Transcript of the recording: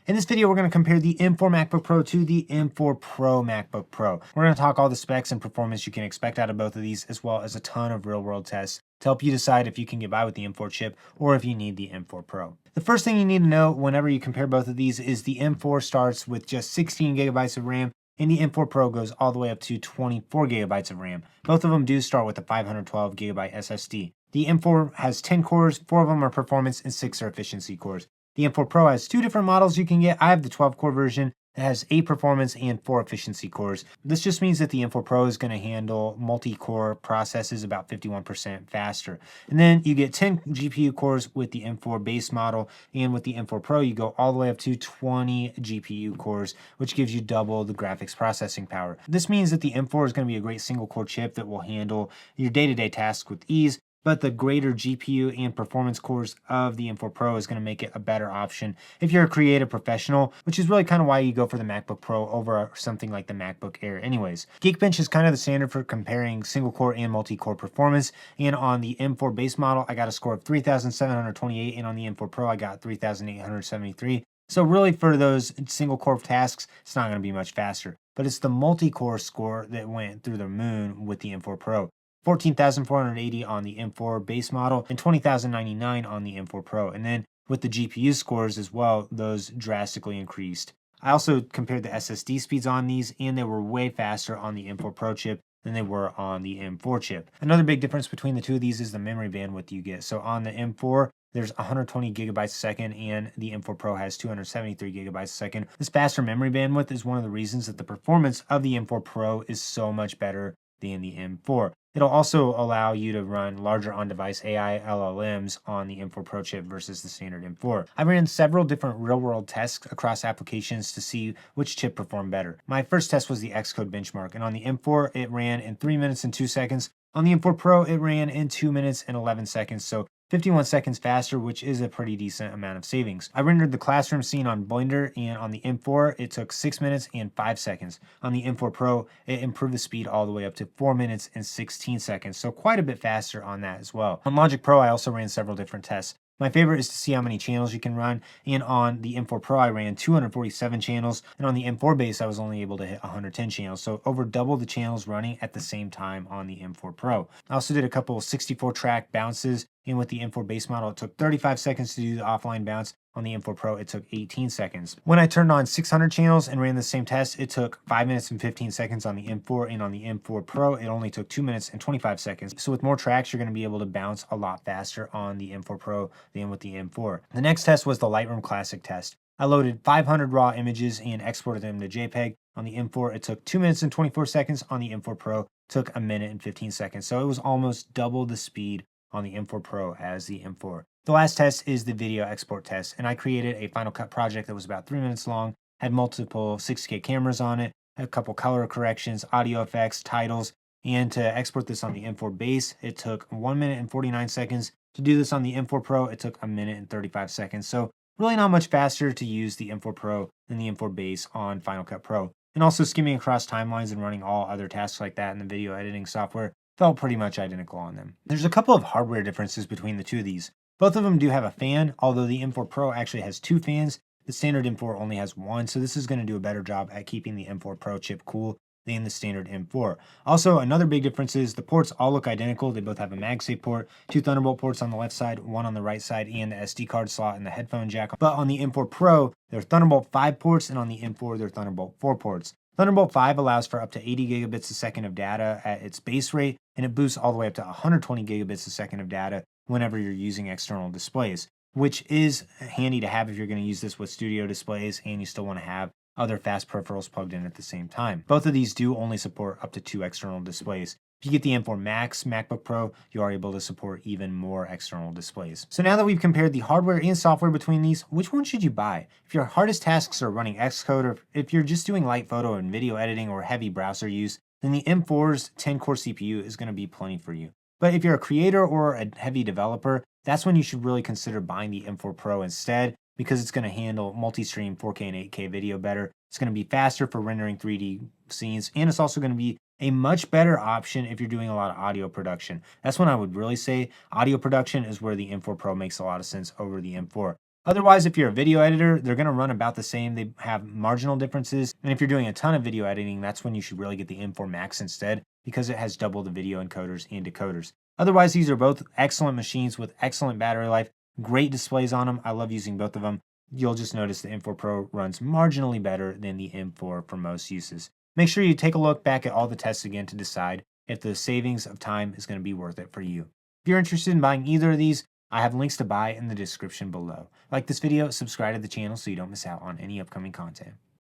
In this video, we're going to compare the M4 MacBook Pro to the M4 Pro MacBook Pro. We're going to talk all the specs and performance you can expect out of both of these, as well as a ton of real-world tests to help you decide if you can get by with the M4 chip or if you need the M4 Pro. The first thing you need to know whenever you compare both of these is the M4 starts with just 16 gigabytes of RAM, and the M4 Pro goes all the way up to 24 gigabytes of RAM. Both of them do start with a 512 gigabyte SSD. The M4 has 10 cores, 4 of them are performance and 6 are efficiency cores. The M4 Pro has 2 different models you can get. I have the 12-core version. It has 8 performance and 4 efficiency cores. This just means that the M4 Pro is going to handle multi-core processes about 51% faster. And then you get 10 GPU cores with the M4 base model, and with the M4 Pro you go all the way up to 20 GPU cores, which gives you double the graphics processing power. This means that the M4 is going to be a great single-core chip that will handle your day-to-day tasks with ease. But the greater GPU and performance cores of the M4 Pro is going to make it a better option if you're a creative professional, which is really kind of why you go for the MacBook Pro over something like the MacBook Air anyways. Geekbench is kind of the standard for comparing single core and multi-core performance, and on the M4 base model I got a score of 3,728, and on the M4 Pro I got 3,873. So really for those single core tasks, it's not going to be much faster, but it's the multi-core score that went through the moon with the M4 Pro. 14,480 on the M4 base model and 20,099 on the M4 Pro. And then with the GPU scores as well, those drastically increased. I also compared the SSD speeds on these, and they were way faster on the M4 Pro chip than they were on the M4 chip. Another big difference between the two of these is the memory bandwidth you get. So on the M4, there's 120 gigabytes a second, and the M4 Pro has 273 gigabytes a second. This faster memory bandwidth is one of the reasons that the performance of the M4 Pro is so much better than the M4. It'll also allow you to run larger on-device AI LLMs on the M4 Pro chip versus the standard M4. I ran several different real-world tests across applications to see which chip performed better. My first test was the Xcode benchmark, and on the M4 it ran in 3 minutes and 2 seconds. On the M4 Pro it ran in 2 minutes and 11 seconds, so 51 seconds faster, which is a pretty decent amount of savings. I rendered the classroom scene on Blender, and on the M4, it took 6 minutes and 5 seconds. On the M4 Pro, it improved the speed all the way up to 4 minutes and 16 seconds, so quite a bit faster on that as well. On Logic Pro, I also ran several different tests. My favorite is to see how many channels you can run, and on the M4 Pro I ran 247 channels, and on the M4 base I was only able to hit 110 channels, so over double the channels running at the same time on the M4 Pro. I also did a couple of 64 track bounces, and with the M4 base model it took 35 seconds to do the offline bounce. On the M4 Pro, it took 18 seconds. When I turned on 600 channels and ran the same test, it took 5 minutes and 15 seconds on the M4, and on the M4 Pro, it only took 2 minutes and 25 seconds. So with more tracks, you're going to be able to bounce a lot faster on the M4 Pro than with the M4. The next test was the Lightroom Classic test. I loaded 500 raw images and exported them to JPEG. On the M4, it took 2 minutes and 24 seconds. On the M4 Pro, it took 1 minute and 15 seconds. So it was almost double the speed on the M4 Pro as the M4. The last test is the video export test, and I created a Final Cut project that was about 3 minutes long, had multiple 6K cameras on it, a couple color corrections, audio effects, titles, and to export this on the M4 base, it took 1 minute and 49 seconds. To do this on the M4 Pro, it took 1 minute and 35 seconds. So really not much faster to use the M4 Pro than the M4 base on Final Cut Pro. And also skimming across timelines and running all other tasks like that in the video editing software felt pretty much identical on them. There's a couple of hardware differences between the two of these. Both of them do have a fan, although the M4 Pro actually has 2 fans. The standard M4 only has 1, so this is going to do a better job at keeping the M4 Pro chip cool than the standard M4. Also, another big difference is the ports all look identical. They both have a MagSafe port, 2 Thunderbolt ports on the left side, 1 on the right side, and the SD card slot and the headphone jack. But on the M4 Pro, they're Thunderbolt 5 ports, and on the M4, they're Thunderbolt 4 ports. Thunderbolt 5 allows for up to 80 gigabits a second of data at its base rate, and it boosts all the way up to 120 gigabits a second of data whenever you're using external displays, which is handy to have if you're going to use this with studio displays and you still want to have other fast peripherals plugged in at the same time. Both of these do only support up to 2 external displays. If you get the M4 Max MacBook Pro, you are able to support even more external displays. So now that we've compared the hardware and software between these, which one should you buy? If your hardest tasks are running Xcode, or if you're just doing light photo and video editing or heavy browser use, then the M4's 10-core CPU is going to be plenty for you. But if you're a creator or a heavy developer, that's when you should really consider buying the M4 Pro instead, because it's going to handle multi-stream 4K and 8K video better. It's going to be faster for rendering 3D scenes, and it's also going to be a much better option if you're doing a lot of audio production. That's when I would really say audio production is where the M4 Pro makes a lot of sense over the M4. Otherwise, if you're a video editor, they're going to run about the same. They have marginal differences. And if you're doing a ton of video editing, that's when you should really get the M4 Max instead, because it has double the video encoders and decoders. Otherwise, these are both excellent machines with excellent battery life, great displays on them. I love using both of them. You'll just notice the M4 Pro runs marginally better than the M4 for most uses. Make sure you take a look back at all the tests again to decide if the savings of time is going to be worth it for you. If you're interested in buying either of these, I have links to buy in the description below. Like this video, subscribe to the channel so you don't miss out on any upcoming content.